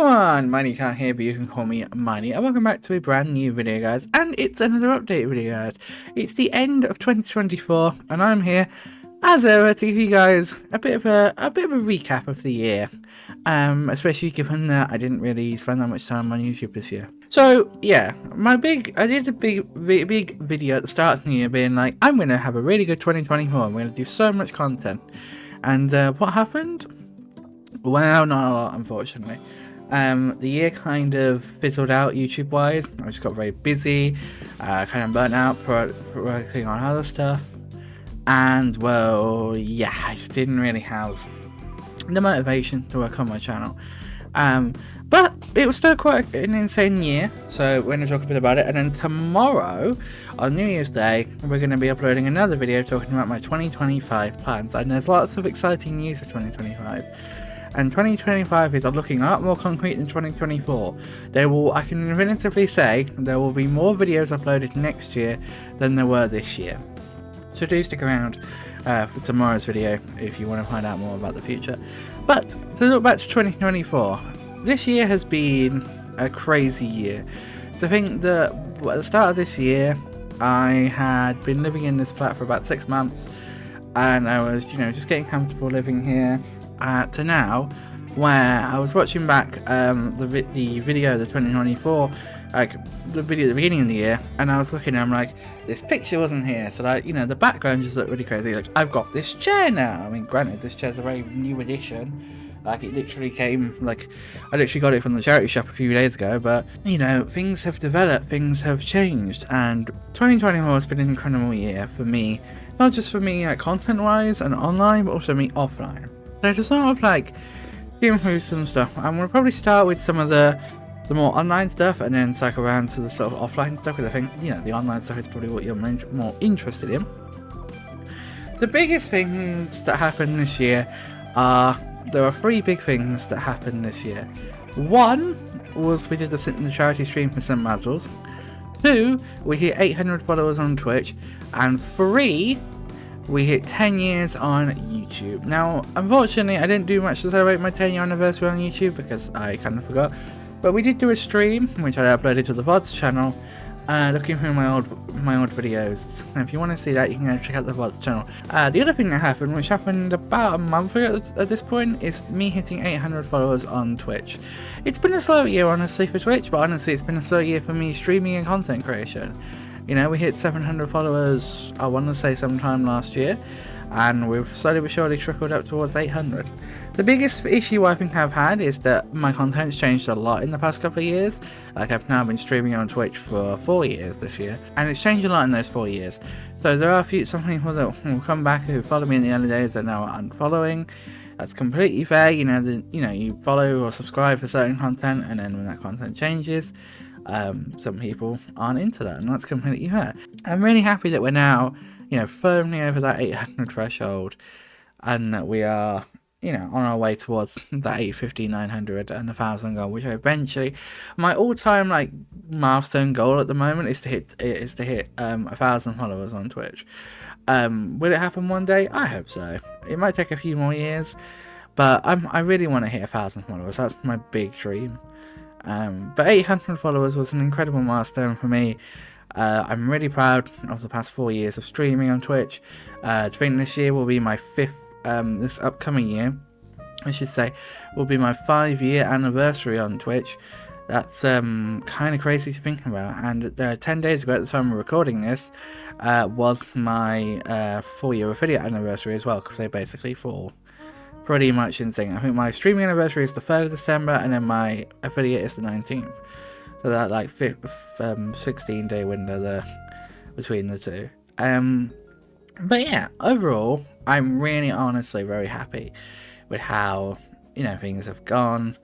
everyone, Mineycart here, but you can call me Miney, and welcome back to a brand new video, guys, and it's another update video, guys. It's the end of 2024, and I'm here, as ever, to give you guys a bit of a recap of the year, especially given that I didn't really spend that much time on YouTube this year. So, yeah, I did a big video at the start of the year being like, I'm going to have a really good 2024, I'm going to do so much content, and what happened? Well, not a lot, unfortunately. The year kind of fizzled out YouTube-wise. I just got very busy, kind of burnt out, working on other stuff. And, well, yeah, I just didn't really have the motivation to work on my channel. But it was still quite an insane year, so we're going to talk a bit about it. And then tomorrow, on New Year's Day, we're going to be uploading another video talking about my 2025 plans. And there's lots of exciting news for 2025. And 2025 is looking a lot more concrete than 2024. I can definitively say, there will be more videos uploaded next year than there were this year. So do stick around for tomorrow's video if you want to find out more about the future. But to look back to 2024, this year has been a crazy year. To think that at the start of this year, I had been living in this flat for about 6 months, and I was, just getting comfortable living here. To now, where I was watching back the video, the 2024, the video at the beginning of the year, and I was looking and I'm like, this picture wasn't here, so the background just looked really crazy. Like, I've got this chair now. I mean, granted, this chair's a very new addition. Like, it literally came, I literally got it from the charity shop a few days ago, but, things have developed, things have changed, and 2024 has been an incredible year for me. Not just for me, content-wise and online, but also me offline. So to sort of going through some stuff, I'm going to probably start with some of the more online stuff and then cycle around to the sort of offline stuff, because I think, the online stuff is probably what you're more interested in. The biggest things that happened this year there are 3 big things that happened this year. 1 was we did the charity stream for St. Basil's. 2, we hit 800 followers on Twitch. And 3, we hit 10 years on YouTube. Now, unfortunately, I didn't do much to celebrate my 10-year anniversary on YouTube because I kind of forgot. But we did do a stream, which I uploaded to the VODs channel, looking through my old videos. And if you want to see that, you can go check out the VODs channel. The other thing that happened, which happened about a month ago at this point, is me hitting 800 followers on Twitch. It's been a slow year, honestly, for Twitch, but honestly, it's been a slow year for me streaming and content creation. We hit 700 followers, I want to say sometime last year, and we've slowly but surely trickled up towards 800. The biggest issue I think I've had is that my content's changed a lot in the past couple of years. I've now been streaming on Twitch for 4 years this year, and it's changed a lot in those 4 years. So there are some people that will come back who followed me in the early days that now are unfollowing. That's completely fair. You follow or subscribe for certain content, and then when that content changes, some people aren't into that, and that's completely fair. I'm really happy that we're now, firmly over that 800 threshold, and that we are, on our way towards that 850, 900, and 1,000 goal, which eventually, my all-time milestone goal at the moment is to hit 1,000 followers on Twitch. Will it happen one day? I hope so. It might take a few more years, but I really want to hit 1,000 followers. That's my big dream. But 800 followers was an incredible milestone for me. I'm really proud of the past 4 years of streaming on Twitch. I think this year will be my 5th, this upcoming year, I should say, will be my 5-year anniversary on Twitch. That's kind of crazy to think about. And 10 days ago, at the time of recording this, was my 4-year affiliate anniversary as well, because they basically fall pretty much in sync. I think my streaming anniversary is the 3rd of December, and then my affiliate is the 19th. So that 16-day window there between the two. But yeah, overall, I'm really honestly very happy with how things have gone.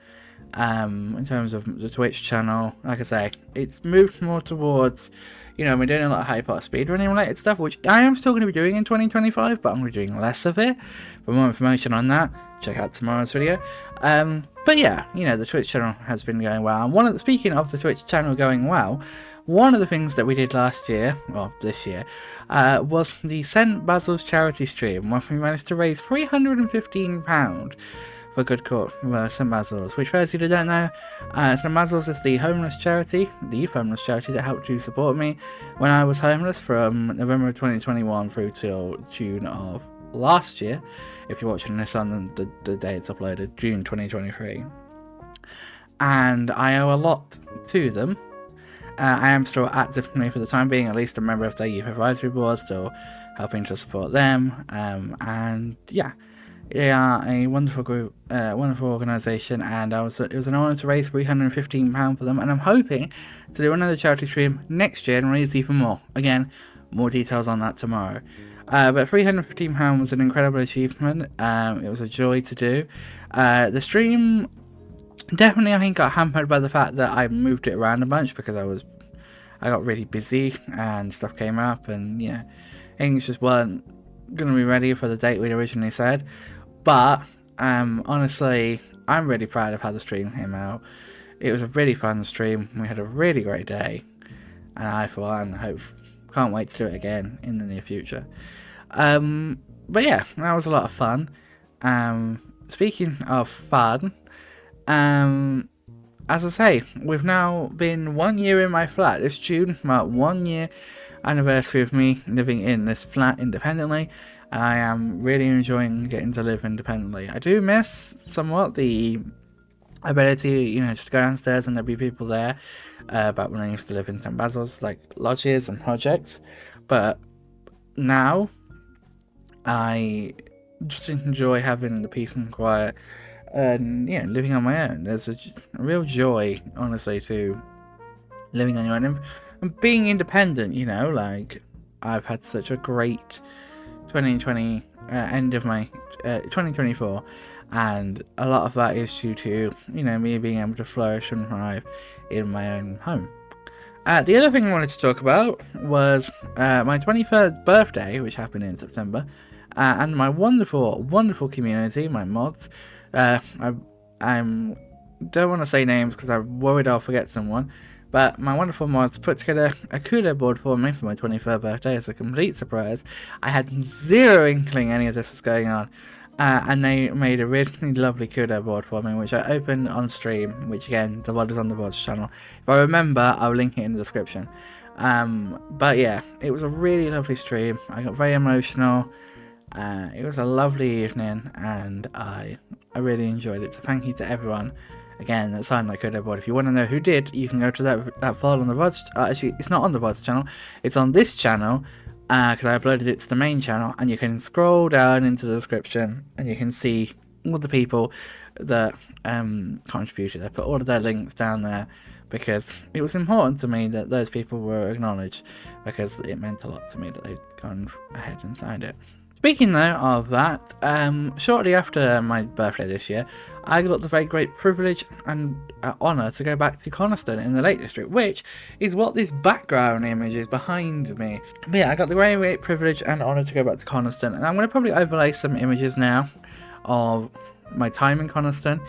In terms of the Twitch channel, like I say, it's moved more towards, we're doing a lot of Hyper speedrunning related stuff, which I am still going to be doing in 2025, but I'm going to be doing less of it. For more information on that, check out tomorrow's video. But yeah, the Twitch channel has been going well. And speaking of the Twitch channel going well, one of the things that we did last year, well, this year, was the St. Basil's charity stream, where we managed to raise £315 for good cause, St Basil's, which for those who don't know, St Basil's is the homeless charity, the youth homeless charity that helped to support me when I was homeless from November of 2021 through till June of last year. If you're watching this on the day it's uploaded, June 2023. And I owe a lot to them. I am still actively, for the time being, at least a member of their youth advisory board, still helping to support them. And yeah, they are a wonderful group, wonderful organisation, and it was an honour to raise £315 for them, and I'm hoping to do another charity stream next year and raise even more. Again, more details on that tomorrow. But £315 was an incredible achievement. It was a joy to do. The stream definitely, I think, got hampered by the fact that I moved it around a bunch because I got really busy and stuff came up, and things just weren't going to be ready for the date we'd originally said. But honestly, I'm really proud of how the stream came out. It was a really fun stream. We had a really great day, and I, for one, can't wait to do it again in the near future. But yeah, that was a lot of fun. Speaking of fun, as I say, we've now been 1 year in my flat. This June marked 1 year anniversary of me living in this flat independently. I am really enjoying getting to live independently. I do miss somewhat the ability, just to go downstairs and there'd be people there, back when I used to live in St Basil's, like lodges and projects. But now, I just enjoy having the peace and quiet and living on my own. There's a real joy, honestly, to living on your own and being independent. Like, I've had such a great 2020 end of my 2024, and a lot of that is due to me being able to flourish and thrive in my own home. The other thing I wanted to talk about was my 23rd birthday, which happened in September, and my wonderful community, my mods. I don't want to say names because I'm worried I'll forget someone, but my wonderful mods put together a Kudo board for me for my 23rd birthday as a complete surprise. I had zero inkling any of this was going on, and they made a really lovely Kudo board for me, which I opened on stream, which again, the VOD is on the VOD's channel. If I remember, I'll link it in the description. But yeah, it was a really lovely stream. I got very emotional. It was a lovely evening, and I really enjoyed it. So thank you to everyone again that signed that Kudo board. If you want to know who did, you can go to that file on the VOD's. Actually, it's not on the VOD's channel. It's on this channel because I uploaded it to the main channel, and you can scroll down into the description and you can see all the people that contributed. I put all of their links down there because it was important to me that those people were acknowledged, because it meant a lot to me that they'd gone ahead and signed it. Speaking though of that, shortly after my birthday this year, I got the very great privilege and honour to go back to Coniston in the Lake District, which is what this background image is behind me. But yeah, I got the very great privilege and honour to go back to Coniston, and I'm going to probably overlay some images now of my time in Coniston.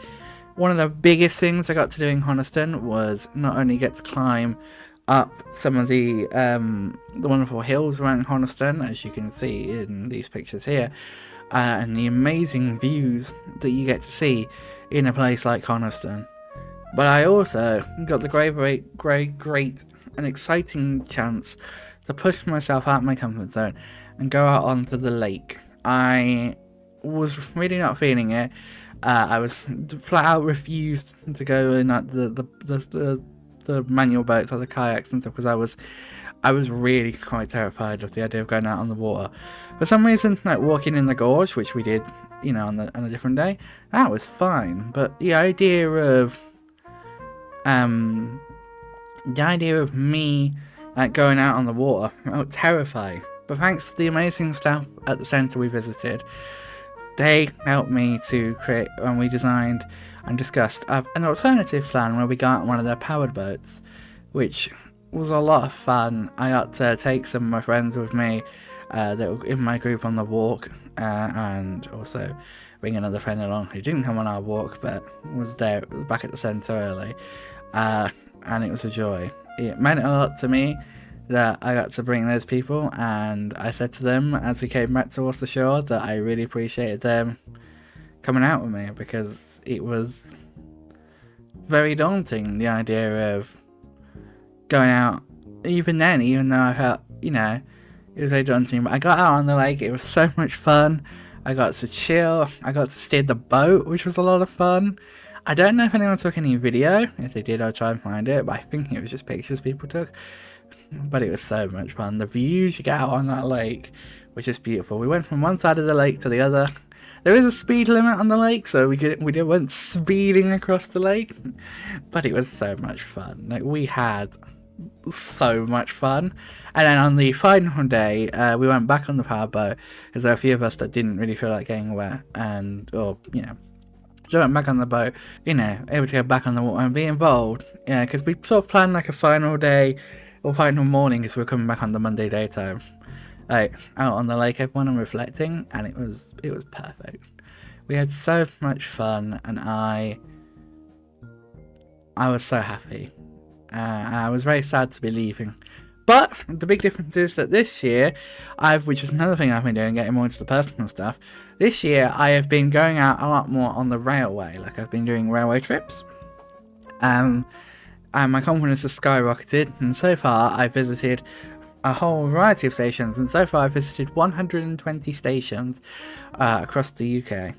One of the biggest things I got to do in Coniston was not only get to climb up some of the wonderful hills around Coniston, as you can see in these pictures here, and the amazing views that you get to see in a place like Coniston, but I also got the great and exciting chance to push myself out of my comfort zone and go out onto the lake. I was really not feeling it. I was flat out refused to go in the manual boats or the kayaks and stuff, because I was really quite terrified of the idea of going out on the water. For some reason, like walking in the gorge, which we did, on a different day, that was fine. But the idea of me going out on the water, I was terrified. But thanks to the amazing staff at the centre we visited, they helped me to create, and we designed and discussed an alternative plan where we got on one of their powered boats, which was a lot of fun. I got to take some of my friends with me that were in my group on the walk, and also bring another friend along who didn't come on our walk but was there back at the centre early, and it was a joy. It meant a lot to me that I got to bring those people, and I said to them as we came back towards the shore that I really appreciated them coming out with me, because it was very daunting, the idea of going out. Even then, even though I felt, it was very daunting, but I got out on the lake. It was so much fun. I got to chill. I got to steer the boat, which was a lot of fun. I don't know if anyone took any video. If they did, I'll try and find it, but I think it was just pictures people took. But it was so much fun. The views you get out on that lake was just beautiful. We went from one side of the lake to the other. There is a speed limit on the lake, so we went speeding across the lake. But it was so much fun. Like, we had so much fun. And then on the final day, we went back on the powerboat, because there were a few of us that didn't really feel like getting wet, so I went back on the boat, able to go back on the water and be involved. Because we sort of planned like a final day or final morning, because we were coming back on the Monday daytime, like out on the lake, everyone, and reflecting, and it was perfect. We had so much fun, and I was so happy, and I was very sad to be leaving. But the big difference is that this year, which is another thing I've been doing, getting more into the personal stuff. This year, I have been going out a lot more on the railway. Like, I've been doing railway trips. And my confidence has skyrocketed. And so far, I've visited a whole variety of stations. And so far, I've visited 120 stations across the UK.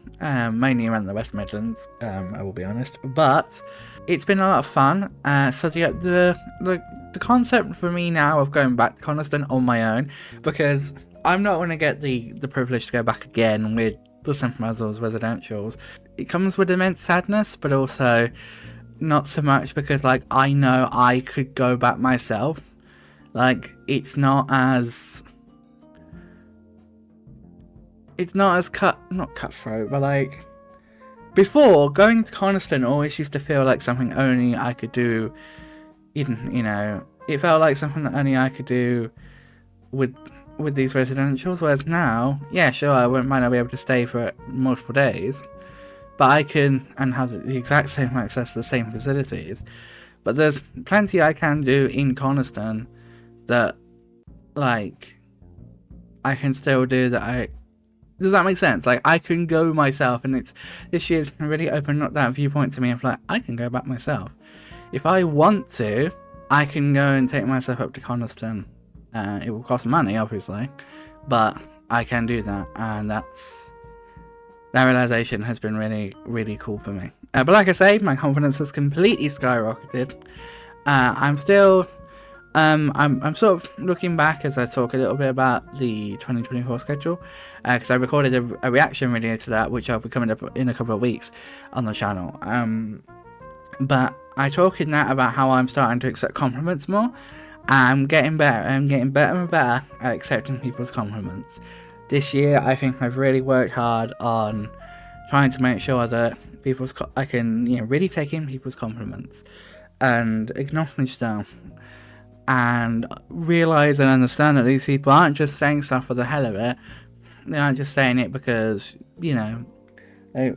Mainly around the West Midlands, I will be honest. But it's been a lot of fun. So the concept for me now of going back to Coniston on my own, because I'm not going to get the privilege to go back again with the St Basil's residentials. It comes with immense sadness, but also not so much, because like, I know I could go back myself. Like, it's not as not cutthroat, but like, before, going to Coniston always used to feel like something only I could do. It felt like something that only I could do with these residentials, whereas now, yeah, sure, I might not be able to stay for multiple days, but I can, and have the exact same access to the same facilities. But there's plenty I can do in Coniston that, like, I can still do that. Does that make sense? Like, I can go myself, and this year's really opened up that viewpoint to me of like, I can go back myself. If I want to, I can go and take myself up to Coniston. It will cost money, obviously, but I can do that, and that realization has been really, really cool for me. But like I say, my confidence has completely skyrocketed. I'm still, I'm sort of looking back as I talk a little bit about the 2024 schedule, because I recorded a reaction video to that, which I'll be coming up in a couple of weeks on the channel. But I talk in that about how I'm starting to accept compliments more. I'm getting better. I'm getting better and better at accepting people's compliments. This year, I think I've really worked hard on trying to make sure that I can, really take in people's compliments and acknowledge them, and realize and understand that these people aren't just saying stuff for the hell of it. They aren't just saying it because they're trying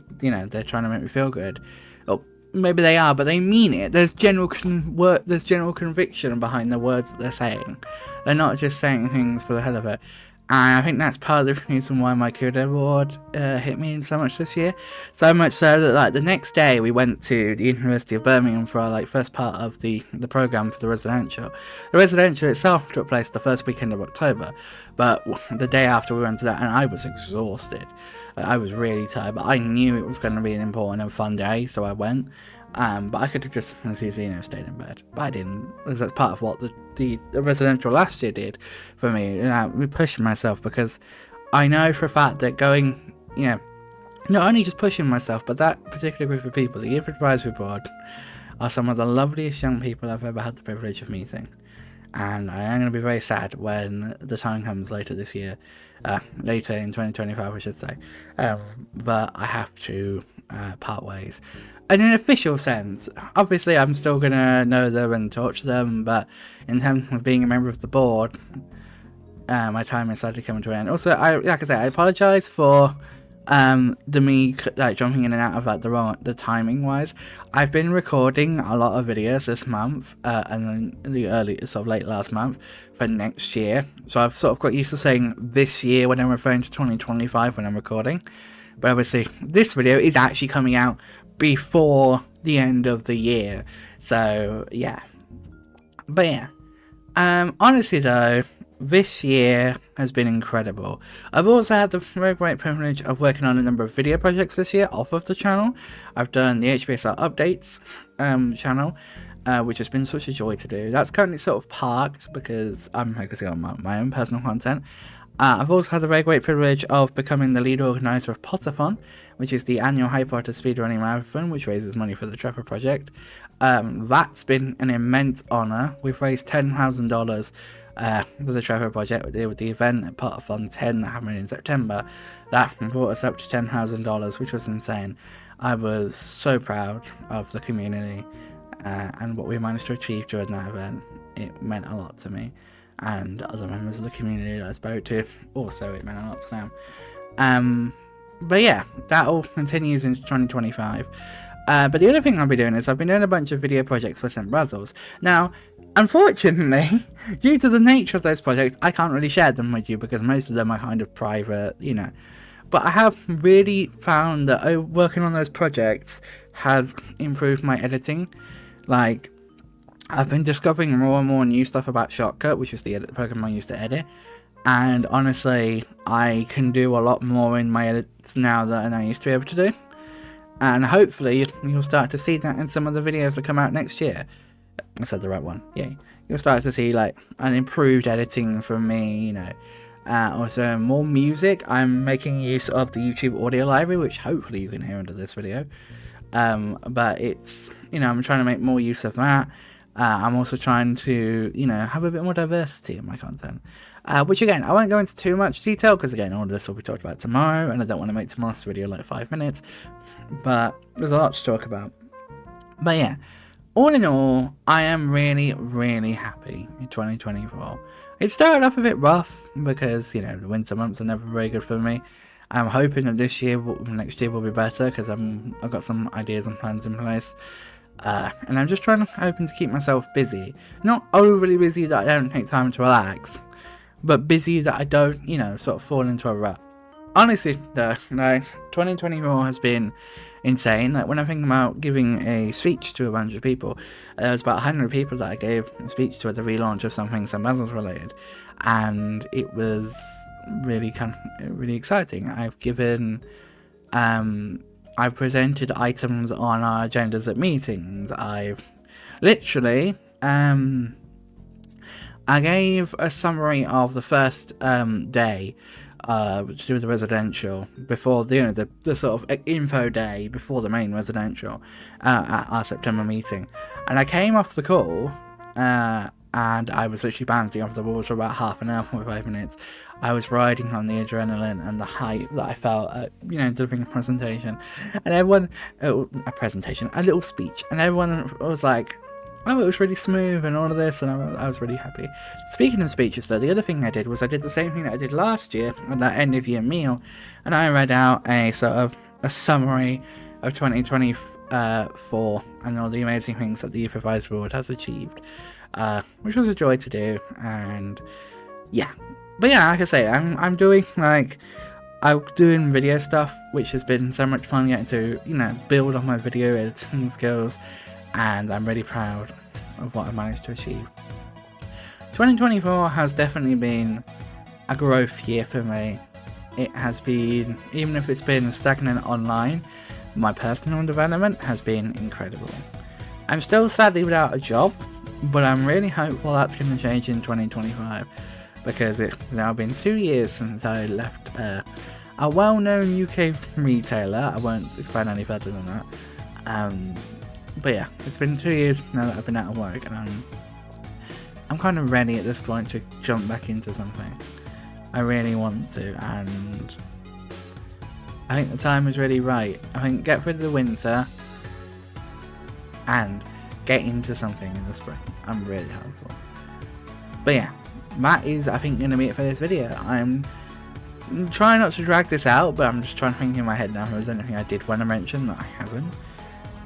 to make me feel good. Or maybe they are, but they mean it. There's general conviction behind the words that they're saying. They're not just saying things for the hell of it. And I think that's part of the reason why my Kudo award hit me so much this year. So much so that, like, the next day we went to the University of Birmingham for our first part of the programme for the residential. The residential itself took place the first weekend of October, but the day after we went to that, and I was exhausted. I was really tired, but I knew it was going to be an important and fun day, so I went. But I could have just as easily stayed in bed, but I didn't, because that's part of what the residential last year did for me. We pushed myself, because I know for a fact that going, not only just pushing myself, but that particular group of people, the Youth Advisory Board, are some of the loveliest young people I've ever had the privilege of meeting. And I am going to be very sad when the time comes later this year, later in 2025 I should say, but I have to part ways. In an official sense, obviously I'm still going to know them and talk to them, but in terms of being a member of the board, my time is sadly coming to an end. Also, like I say, I apologise for me jumping in and out of the timing wise. I've been recording a lot of videos this month, and then the late last month for next year. So I've sort of got used to saying this year when I'm referring to 2025 when I'm recording. But obviously, this video is actually coming out before the end of the year. So, yeah. But yeah. Honestly though, this year has been incredible. I've also had the very great privilege of working on a number of video projects this year off of the channel. I've done the HBSR updates channel, which has been such a joy to do. That's currently sort of parked because I'm focusing on my own personal content. I've also had the very great privilege of becoming the lead organiser of Potterthon, which is the annual Harry Potter speedrunning marathon, which raises money for the Trevor Project. That's been an immense honour. We've raised $10,000 for the Trevor Project with the event at Potterthon 10 that happened in September. That brought us up to $10,000, which was insane. I was so proud of the community and what we managed to achieve during that event. It meant a lot to me. And other members of the community that I spoke to, also it meant a lot to them. But yeah, that all continues into 2025. But the other thing I'll be doing is I've been doing a bunch of video projects for St. Basil's. Now, unfortunately, due to the nature of those projects, I can't really share them with you because most of them are kind of private, you know. But I have really found that working on those projects has improved my editing. Like, I've been discovering more and more new stuff about Shotcut, which is the program I use to edit. And honestly, I can do a lot more in my edits now than I used to be able to do. And hopefully, you'll start to see that in some of the videos that come out next year. I said the right one, yay. You'll start to see like an improved editing from me, you know. Also, more music. I'm making use of the YouTube audio library, which hopefully you can hear under this video. But it's, you know, I'm trying to make more use of that. I'm also trying to, you know, have a bit more diversity in my content. Which again, I won't go into too much detail because again, all of this will be talked about tomorrow and I don't want to make tomorrow's video like 5 minutes. But there's a lot to talk about. But yeah, all in all, I am really, really happy in 2024. It started off a bit rough because, you know, the winter months are never very good for me. I'm hoping that next year will be better because I've got some ideas and plans in place. And I'm just hoping to keep myself busy. Not overly busy that I don't take time to relax, but busy that I don't, you know, sort of fall into a rut. Honestly, though, like, 2024 has been insane. Like, when I think about giving a speech to a bunch of people, there was about 100 people that I gave a speech to at the relaunch of something St. Basil's related. And it was really really exciting. I've presented items on our agendas at meetings. I've literally, I gave a summary of the first day to do with the residential before the sort of info day before the main residential at our September meeting, and I came off the call and I was literally bouncing off the walls for about half an hour, 45 minutes. I was riding on the adrenaline and the hype that I felt at, you know, delivering a presentation. And everyone, a little speech. And everyone was like, oh, it was really smooth and all of this. And I was really happy. Speaking of speeches, though, the other thing I did was I did the same thing that I did last year at that end of year meal. And I read out a sort of a summary of 2024 and all the amazing things that the Youth Advisory Board has achieved. Which was a joy to do, and yeah. But yeah, like I say, I'm doing video stuff, which has been so much fun getting to, you know, build on my video editing skills, and I'm really proud of what I managed to achieve. 2024 has definitely been a growth year for me. It has been, even if it's been stagnant online, my personal development has been incredible. I'm still sadly without a job, but I'm really hopeful that's going to change in 2025 because it's now been 2 years since I left a well-known UK retailer. I won't expand any further than that. But yeah, it's been 2 years now that I've been out of work, and I'm kind of ready at this point to jump back into something. I really want to, and I think the time is really right. I think get rid of the winter and get into something in the spring. I'm really hopeful. But yeah, that is, I think, going to be it for this video. I'm trying not to drag this out, but I'm just trying to think in my head now if there's anything I did want to mention that I haven't.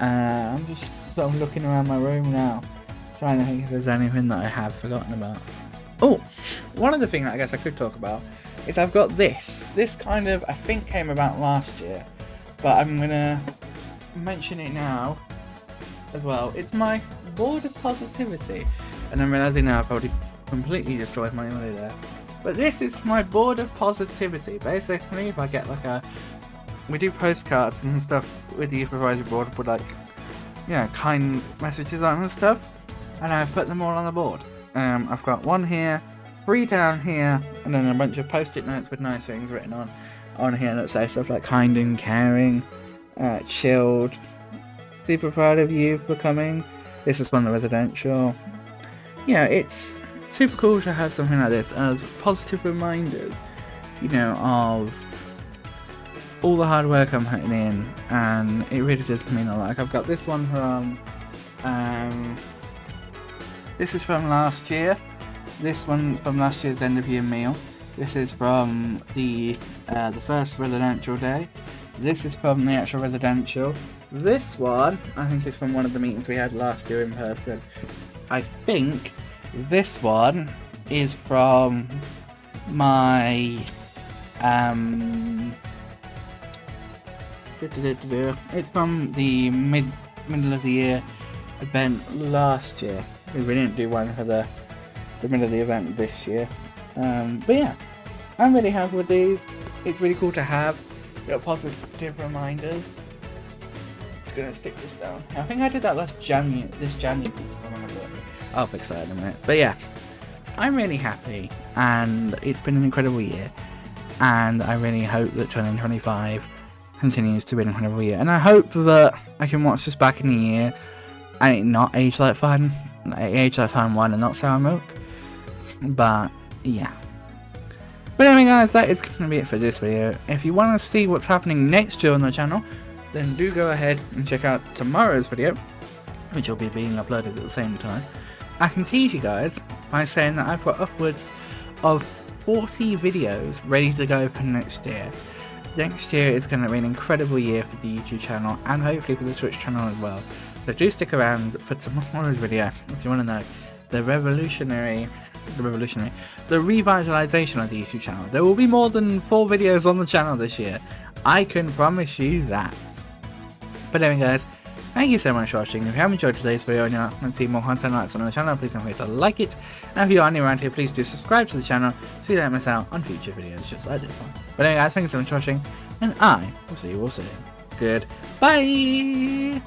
I'm just sort of looking around my room now, trying to think if there's anything that I have forgotten about. Oh, one other thing that I guess I could talk about is I've got this. This kind of, I think, came about last year. but I'm gonna mention it now as well. It's my board of positivity, and I'm realizing now I've probably completely destroyed my money there. But this is my board of positivity. Basically, if I get like we do postcards and stuff with the supervisory board with like, you know, kind messages on and stuff, and I've put them all on the board. I've got one here, 3 down here, and then a bunch of post-it notes with nice things written on here that say stuff like kind and caring, chilled, super proud of you for coming. This is from the residential. You know, it's super cool to have something like this as positive reminders, you know, of all the hard work I'm putting in, and it really does mean a lot. Like, I've got this one from, this is from last year. This one from last year's end of year meal. This is from the first residential day. This is from the actual residential. This one, I think, is from one of the meetings we had last year in person. I think this one is from my it's from the middle of the year event last year. We didn't do one for the middle of the event this year. But yeah, I'm really happy with these. It's really cool to have. Got positive reminders. Just gonna stick this down. I think I did that this January. I'll fix that in a minute. But yeah, I'm really happy, and it's been an incredible year. And I really hope that 2025 continues to be an incredible year. And I hope that I can watch this back in a year and it not age like fun. Age like fun 1 and not sour milk. But yeah. But anyway guys, that is going to be it for this video. If you want to see what's happening next year on the channel, then do go ahead and check out tomorrow's video, which will be being uploaded at the same time. I can tease you guys by saying that I've got upwards of 40 videos ready to go for next year. Next year is going to be an incredible year for the YouTube channel, and hopefully for the Twitch channel as well. So do stick around for tomorrow's video if you want to know the revitalization of the YouTube channel. There will be more than 4 videos on the channel this year. I can promise you that. But anyway guys, thank you so much for watching. If you have enjoyed today's video and you want to see more content like this on the channel, please don't forget to like it. And if you are new around here, please do subscribe to the channel so you don't miss out on future videos just like this one. But anyway guys, thank you so much for watching, and I will see you all soon. Goodbye!